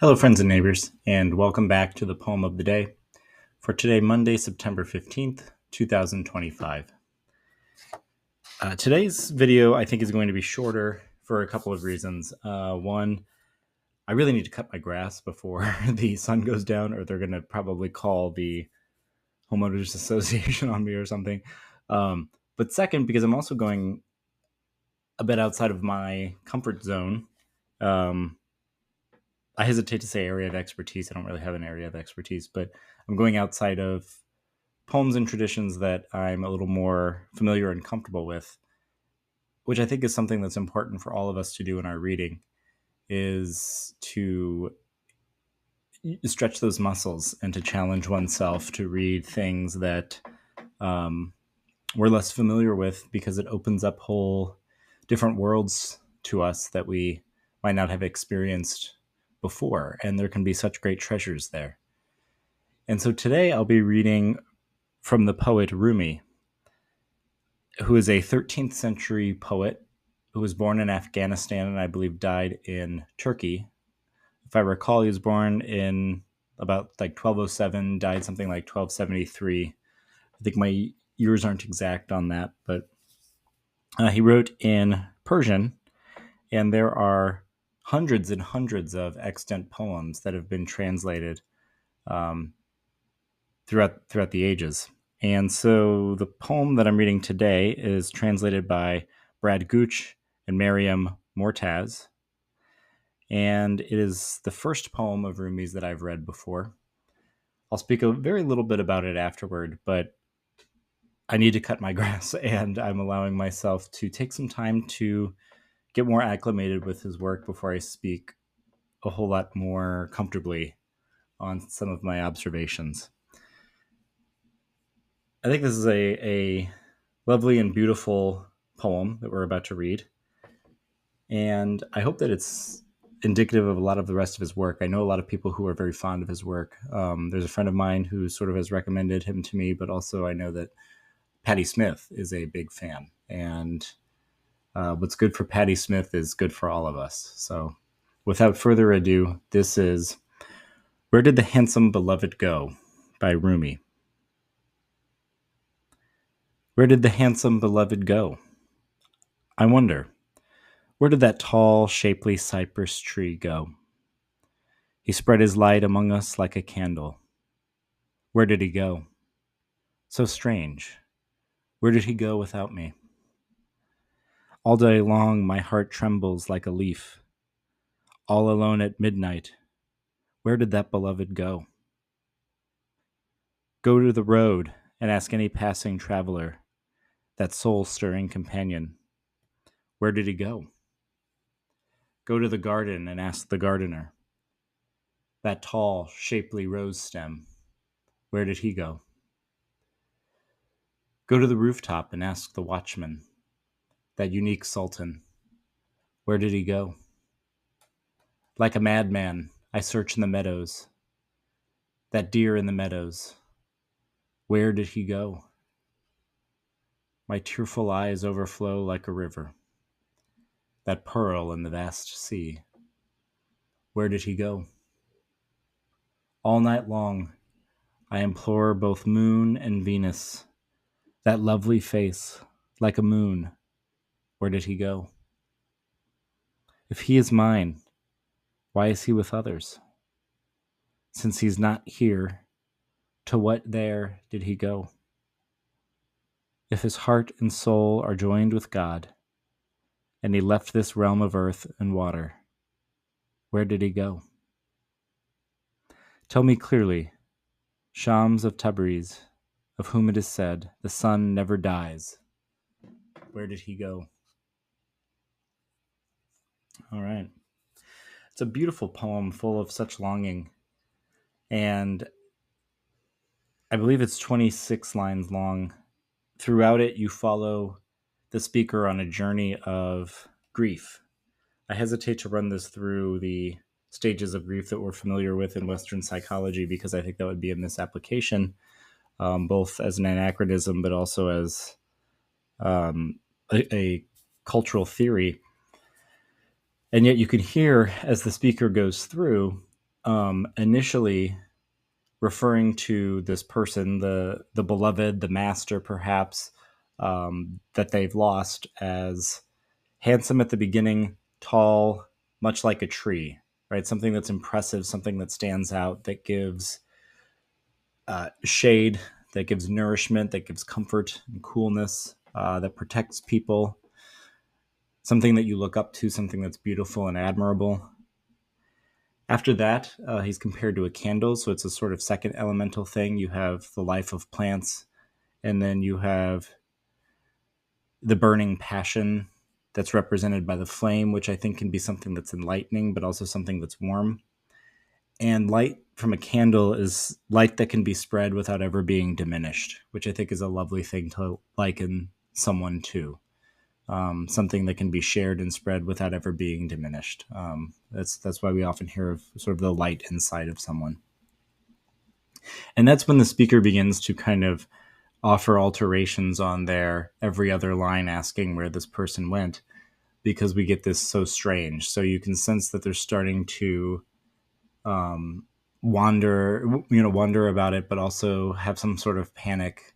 Hello, friends and neighbors, and welcome back to the poem of the day for today, Monday, September 15th, 2025. Today's video, I think, is going to be shorter for a couple of reasons. One, I really need to cut my grass before the sun goes down, or they're going to probably call the homeowners association on me or something. But second, because I'm also going a bit outside of my comfort zone. I hesitate to say area of expertise. I don't really have an area of expertise, but I'm going outside of poems and traditions that I'm a little more familiar and comfortable with, which I think is something that's important for all of us to do in our reading, is to stretch those muscles and to challenge oneself to read things that we're less familiar with, because it opens up whole different worlds to us that we might not have experienced before, and there can be such great treasures there. And so today I'll be reading from the poet Rumi, who is a 13th century poet who was born in Afghanistan and I believe died in Turkey. If I recall, he was born in about 1207, died something like 1273. I think my years aren't exact on that, but he wrote in Persian, and there are hundreds and hundreds of extant poems that have been translated throughout the ages. And so the poem that I'm reading today is translated by Brad Gooch and Miriam Mortaz, and it is the first poem of Rumi's that I've read before. I'll speak a very little bit about it afterward, but I need to cut my grass, and I'm allowing myself to take some time to get more acclimated with his work before I speak a whole lot more comfortably on some of my observations. I think this is a lovely and beautiful poem that we're about to read, and I hope that it's indicative of a lot of the rest of his work. I know a lot of people who are very fond of his work. There's a friend of mine who sort of has recommended him to me, but also I know that Patti Smith is a big fan, and what's good for Patti Smith is good for all of us. So without further ado, this is Where Did the Handsome Beloved Go by Rumi. Where did the handsome beloved go? I wonder, where did that tall, shapely cypress tree go? He spread his light among us like a candle. Where did he go? So strange. Where did he go without me? All day long my heart trembles like a leaf. All alone at midnight, where did that beloved go? Go to the road and ask any passing traveler, that soul-stirring companion, where did he go? Go to the garden and ask the gardener, that tall, shapely rose stem, where did he go? Go to the rooftop and ask the watchman, that unique sultan, where did he go? Like a madman, I search in the meadows, that deer in the meadows, where did he go? My tearful eyes overflow like a river, that pearl in the vast sea, where did he go? All night long, I implore both moon and Venus, that lovely face, like a moon, where did he go? If he is mine, why is he with others? Since he's not here, to what there did he go? If his heart and soul are joined with God, and he left this realm of earth and water, where did he go? Tell me clearly, Shams of Tabriz, of whom it is said, the sun never dies, where did he go? All right. It's a beautiful poem full of such longing, and I believe it's 26 lines long. Throughout it, you follow the speaker on a journey of grief. I hesitate to run this through the stages of grief that we're familiar with in Western psychology, because I think that would be a misapplication, both as an anachronism, but also as a cultural theory. And yet you can hear, as the speaker goes through, initially referring to this person, the beloved, the master, perhaps, that they've lost, as handsome at the beginning, tall, much like a tree, right? Something that's impressive, something that stands out, that gives shade, that gives nourishment, that gives comfort and coolness, that protects people, something that you look up to, something that's beautiful and admirable. After that, he's compared to a candle, so it's a sort of second elemental thing. You have the life of plants, and then you have the burning passion that's represented by the flame, which I think can be something that's enlightening, but also something that's warm. And light from a candle is light that can be spread without ever being diminished, which I think is a lovely thing to liken someone to. Something that can be shared and spread without ever being diminished. That's why we often hear of sort of the light inside of someone. And that's when the speaker begins to kind of offer alterations on their every other line, asking where this person went, because we get this so strange. So you can sense that they're starting to wonder about it, but also have some sort of panic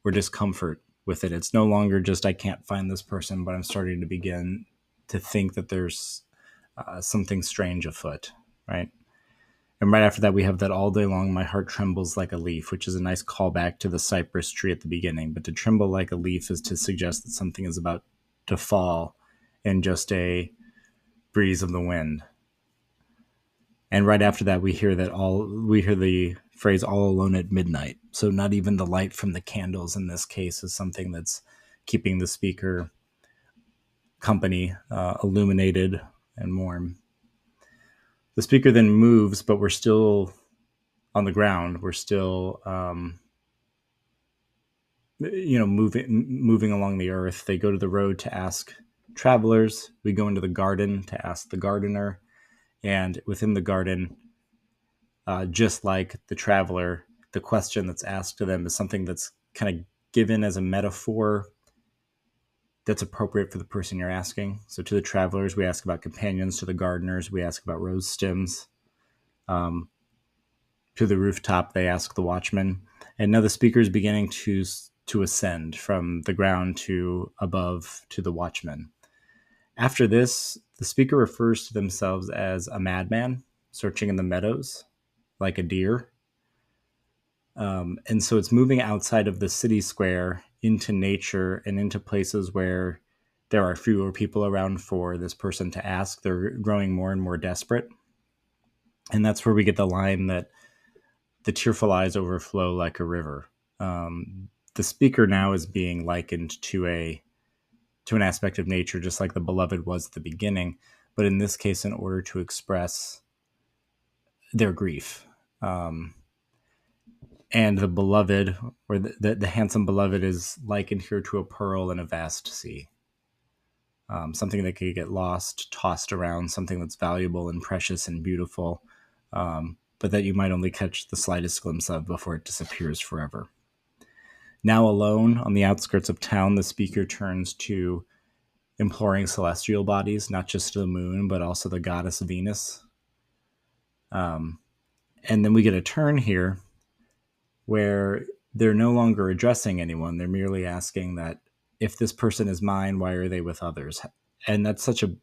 or discomfort with it. It's no longer just, I can't find this person, but I'm starting to begin to think that there's something strange afoot, right? And right after that, we have that all day long, my heart trembles like a leaf, which is a nice callback to the cypress tree at the beginning. But to tremble like a leaf is to suggest that something is about to fall in just a breeze of the wind. And right after that, we hear the phrase "all alone at midnight." So not even the light from the candles in this case is something that's keeping the speaker company, illuminated and warm. The speaker then moves, but we're still on the ground. We're still, moving along the earth. They go to the road to ask travelers. We go into the garden to ask the gardener. And within the garden, just like the traveler, the question that's asked to them is something that's kind of given as a metaphor that's appropriate for the person you're asking. So to the travelers, we ask about companions. To the gardeners, we ask about rose stems. To the rooftop, they ask the watchman. And now the speaker is beginning to ascend from the ground to above to the watchman. After this, the speaker refers to themselves as a madman searching in the meadows like a deer. And so it's moving outside of the city square into nature and into places where there are fewer people around for this person to ask. They're growing more and more desperate. And that's where we get the line that the tearful eyes overflow like a river. The speaker now is being likened to an aspect of nature, just like the beloved was at the beginning, but in this case, in order to express their grief. And the beloved, or the handsome beloved, is likened here to a pearl in a vast sea. Something that could get lost, tossed around, something that's valuable and precious and beautiful, but that you might only catch the slightest glimpse of before it disappears forever. Now alone on the outskirts of town, the speaker turns to imploring celestial bodies, not just the moon, but also the goddess Venus. And then we get a turn here where they're no longer addressing anyone. They're merely asking that if this person is mine, why are they with others? And that's such a,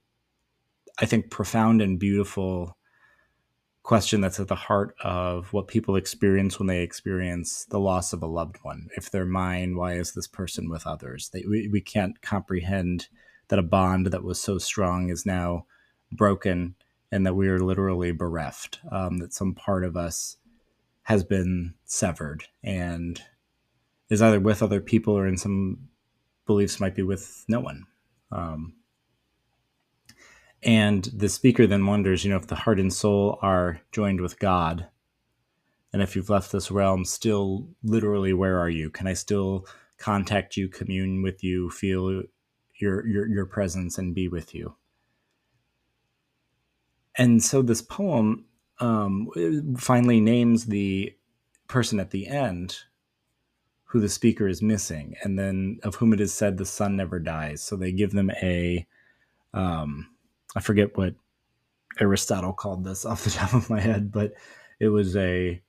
I think, profound and beautiful question that's at the heart of what people experience when they experience the loss of a loved one. If they're mine, why is this person with others? We can't comprehend that a bond that was so strong is now broken and that we are literally bereft, that some part of us has been severed and is either with other people or in some beliefs might be with no one. And the speaker then wonders, if the heart and soul are joined with God, and if you've left this realm, still literally, where are you? Can I still contact you, commune with you, feel your presence, and be with you? And so this poem finally names the person at the end who the speaker is missing, and then of whom it is said the sun never dies. So they give them I forget what Aristotle called this off the top of my head, but it was a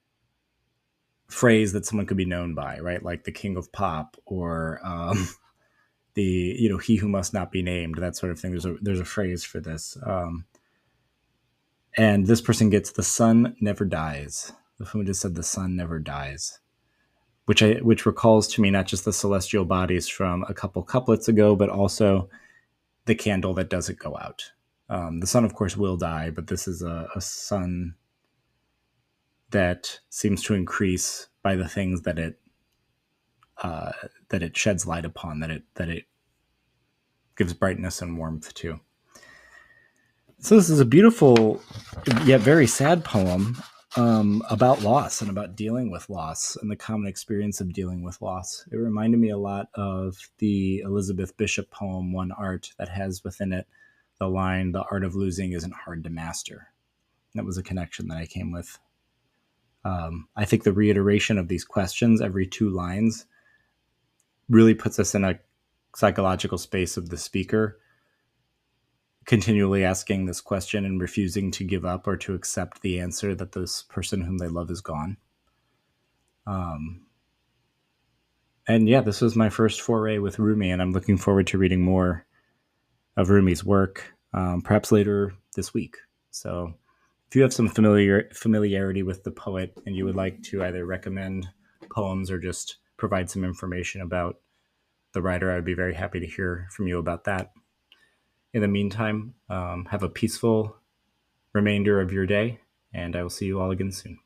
phrase that someone could be known by, right? Like the king of pop, or the he who must not be named, that sort of thing. There's a phrase for this, and this person gets the sun never dies. The Fuma just said the sun never dies, which recalls to me not just the celestial bodies from a couple couplets ago, but also the candle that doesn't go out. The sun, of course, will die, but this is a sun that seems to increase by the things that it sheds light upon, that it gives brightness and warmth to. So this is a beautiful yet very sad poem about loss and about dealing with loss and the common experience of dealing with loss. It reminded me a lot of the Elizabeth Bishop poem, One Art, that has within it the line, "The art of losing isn't hard to master." That was a connection that I came with. I think the reiteration of these questions every 2 lines really puts us in a psychological space of the speaker continually asking this question and refusing to give up or to accept the answer that this person whom they love is gone. And yeah, this was my first foray with Rumi, and I'm looking forward to reading more of Rumi's work, perhaps later this week. So if you have some familiarity with the poet and you would like to either recommend poems or just provide some information about the writer, I would be very happy to hear from you about that. In the meantime, have a peaceful remainder of your day, and I will see you all again soon.